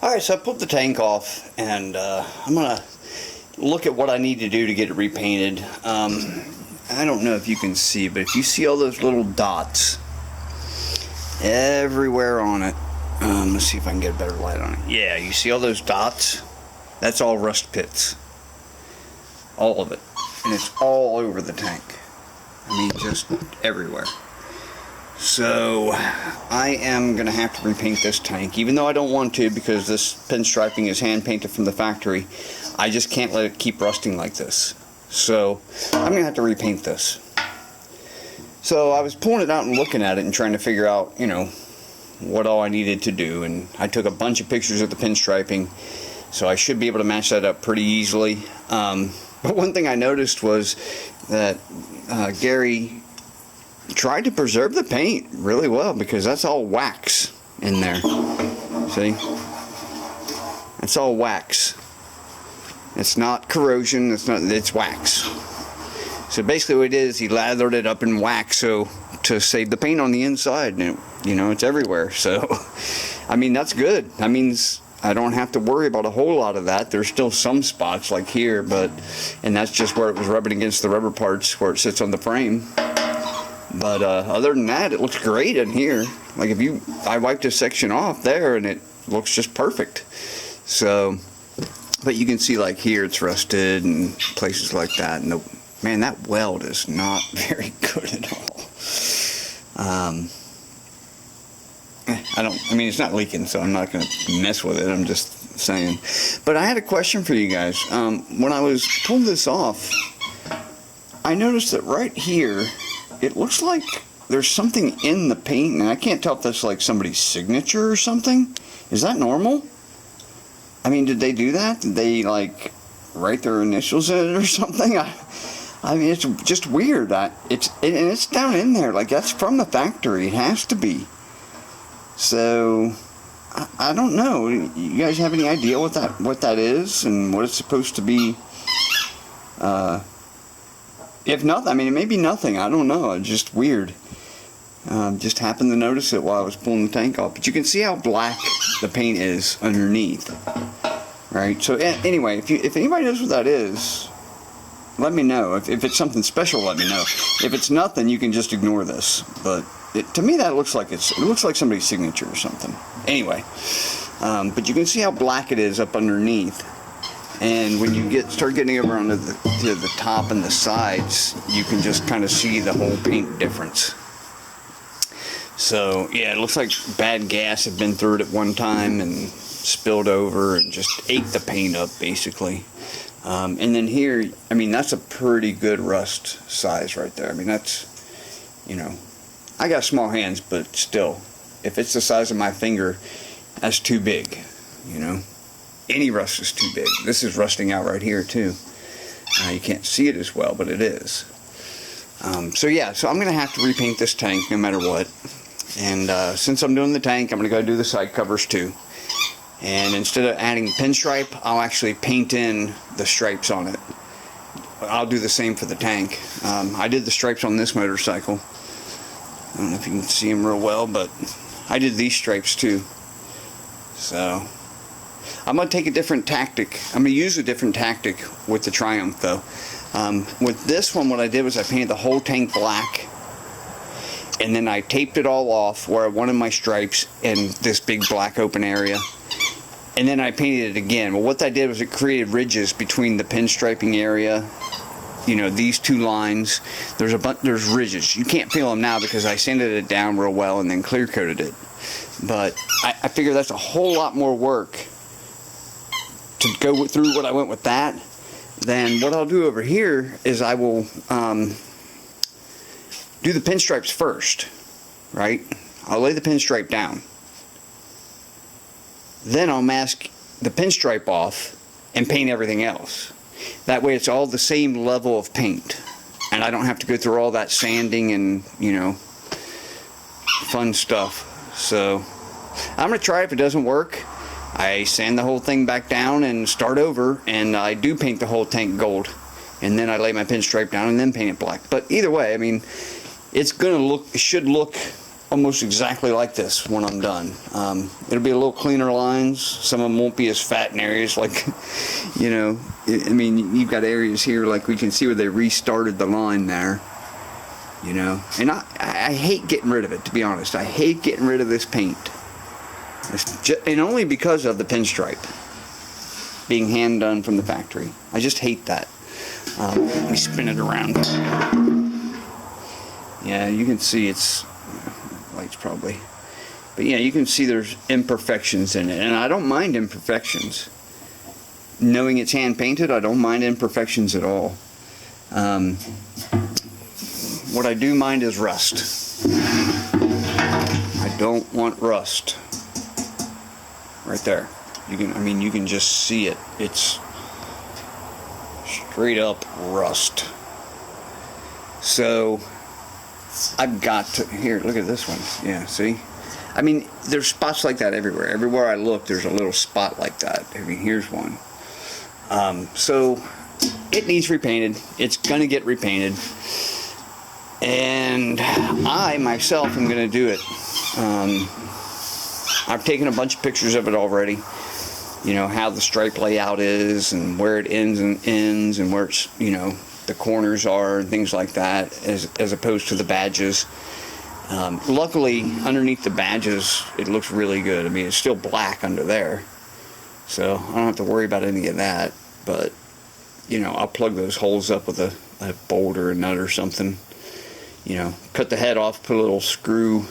Alright, so I pulled the tank off, and I'm going to look at what I need to do to get it repainted. I don't know if you can see, but if you see all those little dots everywhere on it, let's see if I can get a better light on it. Yeah, you see all those dots? That's all rust pits. All of it. And it's all over the tank. I mean, just everywhere. So I am going to have to repaint this tank, even though I don't want to, because this pinstriping is hand painted from the factory. I just can't let it keep rusting like this. So I'm going to have to repaint this. So I was pulling it out and looking at it and trying to figure out, you know, what all I needed to do. And I took a bunch of pictures of the pinstriping, so I should be able to match that up pretty easily. But one thing I noticed was that Gary tried to preserve the paint really well, because that's all wax in there. See? That's all wax. It's not corrosion, it's wax. So basically what it is, he lathered it up in wax so to save the paint on the inside, and you know, it's everywhere. So I mean, that's good. That means I don't have to worry about a whole lot of that. There's still some spots like here, and that's just where it was rubbing against the rubber parts where it sits on the frame. But other than that, it looks great in here. Like I wiped this section off there, and it looks just perfect. So, but you can see like here it's rusted and places like that. And man, that weld is not very good at all. I mean, it's not leaking, so I'm not going to mess with it. I'm just saying. But I had a question for you guys. When I was pulling this off, I noticed that right here, it looks like there's something in the paint, and I can't tell if that's like somebody's signature or something. Is that normal? I mean, did they do that? Did they like write their initials in it or something? I mean, it's just weird. It's down in there. Like, that's from the factory. It has to be. So I don't know. You guys have any idea what that is and what it's supposed to be? If nothing, I mean, it may be nothing. I don't know. It's just weird. Just happened to notice it while I was pulling the tank off. But you can see how black the paint is underneath. Right? So anyway, if anybody knows what that is, let me know. If it's something special, let me know. If it's nothing, you can just ignore this. But to me, that looks like it looks like somebody's signature or something. Anyway, but you can see how black it is up underneath. And when you start getting over onto the top and the sides, you can just kind of see the whole paint difference. So yeah, it looks like bad gas had been through it at one time and spilled over and just ate the paint up, basically. And then here, I mean, that's a pretty good rust size right there. I mean, that's, you know, I got small hands, but still, if it's the size of my finger, that's too big, you know. Any rust is too big. This is rusting out right here too. You can't see it as well, but it is. So yeah, so I'm going to have to repaint this tank no matter what. And since I'm doing the tank, I'm going to go do the side covers too. And instead of adding pinstripe, I'll actually paint in the stripes on it. I'll do the same for the tank. I did the stripes on this motorcycle. I don't know if you can see them real well, but I did these stripes too. So I'm going to take a different tactic. I'm going to use a different tactic with the Triumph though. With this one, what I did was I painted the whole tank black, and then I taped it all off where I wanted my stripes in this big black open area, and then I painted it again. Well, what that did was it created ridges between the pinstriping area. You know, these two lines, there's ridges. You can't feel them now because I sanded it down real well and then clear coated it. But I figure that's a whole lot more work to go through what I went with that. Then what I'll do over here is I will do the pinstripes first, right? I'll lay the pinstripe down. Then I'll mask the pinstripe off and paint everything else. That way it's all the same level of paint, and I don't have to go through all that sanding and, you know, fun stuff. So I'm going to try it. If it doesn't work, I sand the whole thing back down and start over, and I do paint the whole tank gold, and then I lay my pinstripe down and then paint it black. But either way, I mean, it's gonna look, it should look almost exactly like this when I'm done. It'll be a little cleaner lines. Some of them won't be as fat in areas like, you know, I mean, you've got areas here like we can see where they restarted the line there, you know. And I hate getting rid of it, to be honest. I hate getting rid of this paint. And only because of the pinstripe being hand done from the factory. I just hate that. Let me spin it around. Yeah, you can see it's lights probably, but yeah, you can see there's imperfections in it, and I don't mind imperfections. Knowing it's hand painted, I don't mind imperfections at all. What I do mind is rust. I don't want rust. Right there. You can, I mean, you can just see it. It's straight up rust. So I've got to, here, look at this one. Yeah, see? I mean, there's spots like that everywhere. Everywhere I look, there's a little spot like that. I mean, here's one. So it needs repainted. It's gonna get repainted. And I, myself, am gonna do it. I've taken a bunch of pictures of it already. You know, how the stripe layout is and where it ends and where it's, you know, the corners are and things like that, as opposed to the badges. Luckily, underneath the badges, it looks really good. I mean, it's still black under there, so I don't have to worry about any of that. But, you know, I'll plug those holes up with a bolt or a nut or something. You know, cut the head off, put a little screw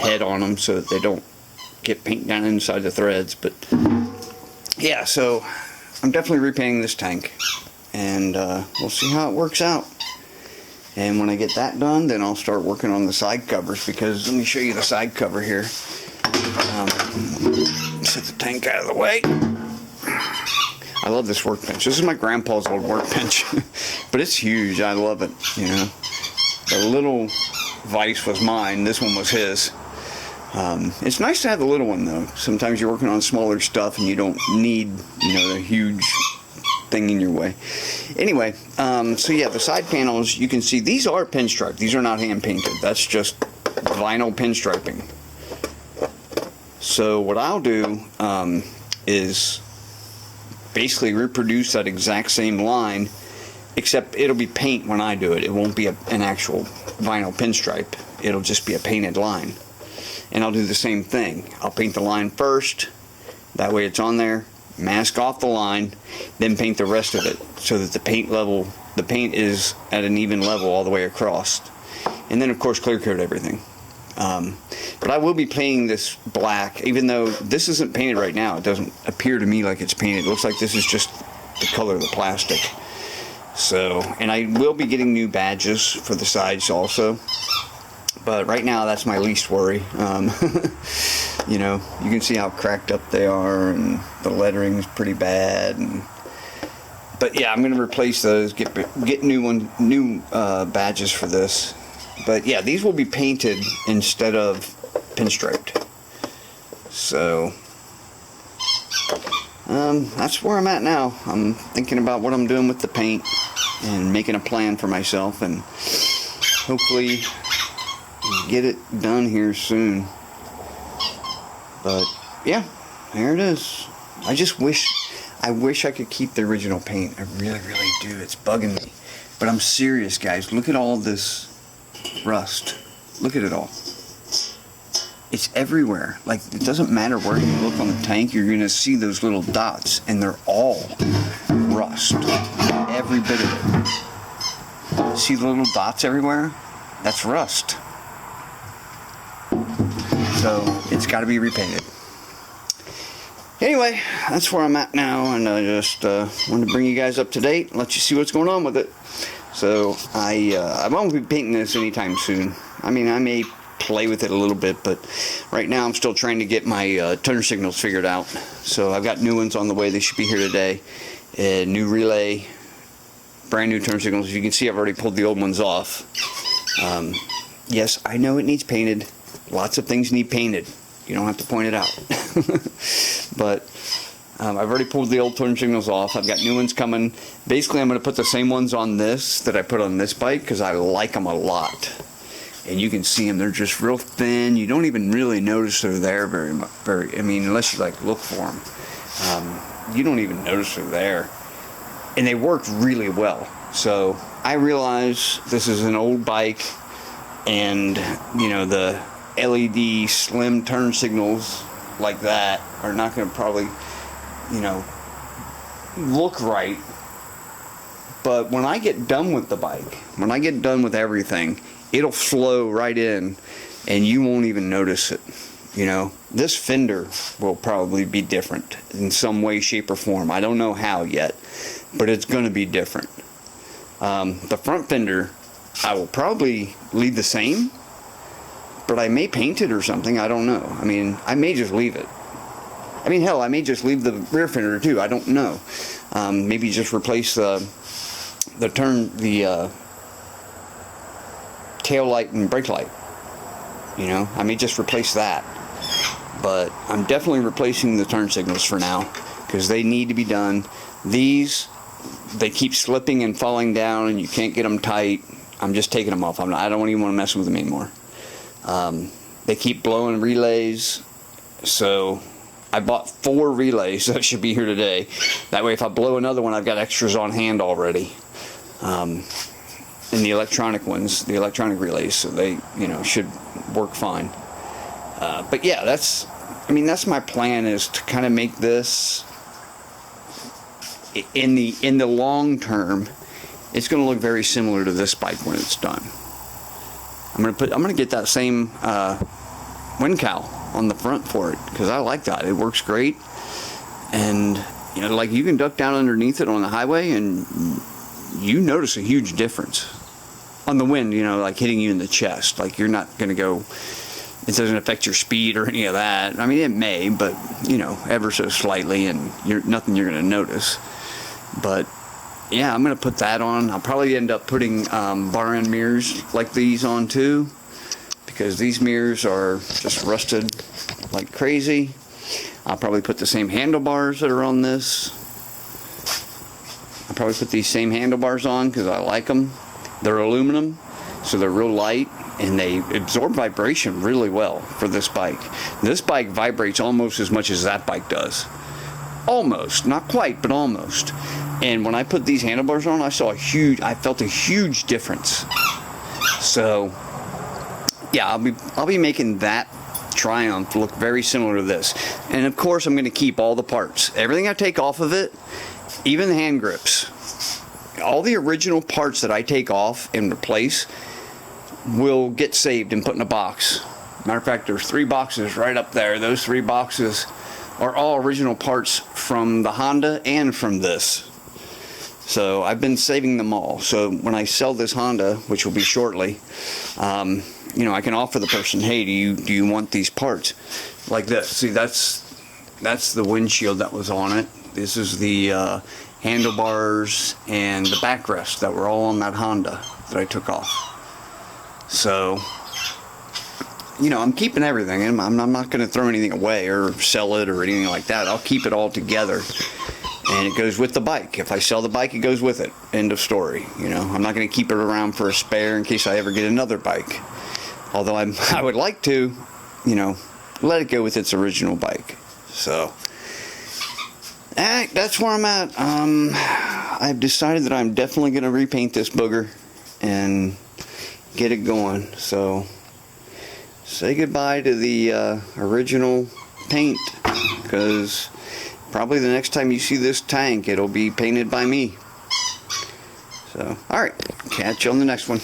head on them so that they don't get paint down inside the threads. But yeah, so I'm definitely repainting this tank, and we'll see how it works out. And when I get that done, then I'll start working on the side covers, because let me show you the side cover here. Set the tank out of the way. I love this workbench. This is my grandpa's old workbench, but it's huge. I love it. You know, the little vise was mine. This one was his. It's nice to have the little one, though. Sometimes you're working on smaller stuff and you don't need, you know, the huge thing in your way. Anyway, so yeah, the side panels, you can see these are pinstriped. These are not hand painted. That's just vinyl pinstriping. So what I'll do is basically reproduce that exact same line, except it'll be paint when I do it. It won't be an actual vinyl pinstripe. It'll just be a painted line. And I'll do the same thing. I'll paint the line first, that way it's on there, mask off the line, then paint the rest of it so that the paint is at an even level all the way across. And then of course clear coat everything. But I will be painting this black, even though this isn't painted right now. It doesn't appear to me like it's painted. It looks like this is just the color of the plastic. So, and I will be getting new badges for the sides also. But right now, that's my least worry. You know, you can see how cracked up they are, and the lettering is pretty bad. But yeah, I'm going to replace those, get new badges for this. But yeah, these will be painted instead of pinstriped. So that's where I'm at now. I'm thinking about what I'm doing with the paint and making a plan for myself, and hopefully get it done here soon. But yeah, there it is. I wish I could keep the original paint. I really do. It's bugging me. But I'm serious, guys. Look at all this rust. Look at it all. It's everywhere. Like, it doesn't matter where you look on the tank, you're gonna see those little dots, and they're all rust. Every bit of it. See the little dots everywhere? That's rust. So it's got to be repainted. Anyway, that's where I'm at now, and I just wanted to bring you guys up to date, let you see what's going on with it. So I won't be painting this anytime soon. I mean, I may play with it a little bit, but right now I'm still trying to get my turn signals figured out. So I've got new ones on the way. They should be here today. New relay, brand new turn signals. As you can see, I've already pulled the old ones off. Yes, I know it needs painted. Lots of things need painted. You don't have to point it out. But I've already pulled the old turn signals off. I've got new ones coming. Basically, I'm going to put the same ones on this that I put on this bike, because I like them a lot. and you can see them. They're just real thin. You don't even really notice they're there very much. I mean, unless you like look for them, you don't even notice they're there. And they work really well. So I realize this is an old bike, and you know, the LED slim turn signals like that are not going to probably, you know, look right. But when I get done with the bike, when I get done with everything, it'll flow right in and you won't even notice it. You know, this fender will probably be different in some way, shape, or form. I don't know how yet, but it's going to be different. The front fender, I will probably leave the same, but I may paint it or something. I don't know. I mean, I may just leave it. I mean, hell, I may just leave the rear fender too. I don't know. Maybe just replace the tail light and brake light. You know, I may just replace that. But I'm definitely replacing the turn signals for now, because they need to be done. These, they keep slipping and falling down, and you can't get them tight. I'm just taking them off. I don't even want to mess with them anymore. They keep blowing relays, so I bought 4 relays that should be here today. That way, if I blow another one, I've got extras on hand already. And the electronic ones, the electronic relays, so they, you know, should work fine. But yeah, that's my plan, is to kind of make this in the long term. It's going to look very similar to this bike when it's done. I'm going to get that same wind cowl on the front for it, because I like that. It works great, and you know, like, you can duck down underneath it on the highway and you notice a huge difference on the wind, you know, like hitting you in the chest. Like, you're not going to go, it doesn't affect your speed or any of that. I mean, it may, but you know, ever so slightly, and nothing you're going to notice. But yeah, I'm going to put that on. I'll probably end up putting bar end mirrors like these on too, because these mirrors are just rusted like crazy. I'll probably put the same handlebars that are on this. I'll probably put these same handlebars on because I like them. They're aluminum, so they're real light, and they absorb vibration really well for this bike. This bike vibrates almost as much as that bike does. Almost, not quite, but almost. And when I put these handlebars on, I felt a huge difference. So yeah, I'll be making that Triumph look very similar to this. And of course, I'm going to keep all the parts. Everything I take off of it, even the hand grips, all the original parts that I take off and replace will get saved and put in a box. Matter of fact, there's 3 boxes right up there. Those 3 boxes are all original parts from the Honda and from this. So I've been saving them all. So when I sell this Honda, which will be shortly, you know, I can offer the person, hey, do you want these parts? Like this. See, that's the windshield that was on it. This is the handlebars and the backrest that were all on that Honda that I took off. So, you know, I'm keeping everything, and I'm not going to throw anything away or sell it or anything like that. I'll keep it all together, and it goes with the bike. If I sell the bike, it goes with it. End of story. You know, I'm not going to keep it around for a spare in case I ever get another bike. Although I would like to, you know, let it go with its original bike. So that's where I'm at. I've decided that I'm definitely going to repaint this booger and get it going. So say goodbye to the original paint, because probably the next time you see this tank, it'll be painted by me. So, alright, catch you on the next one.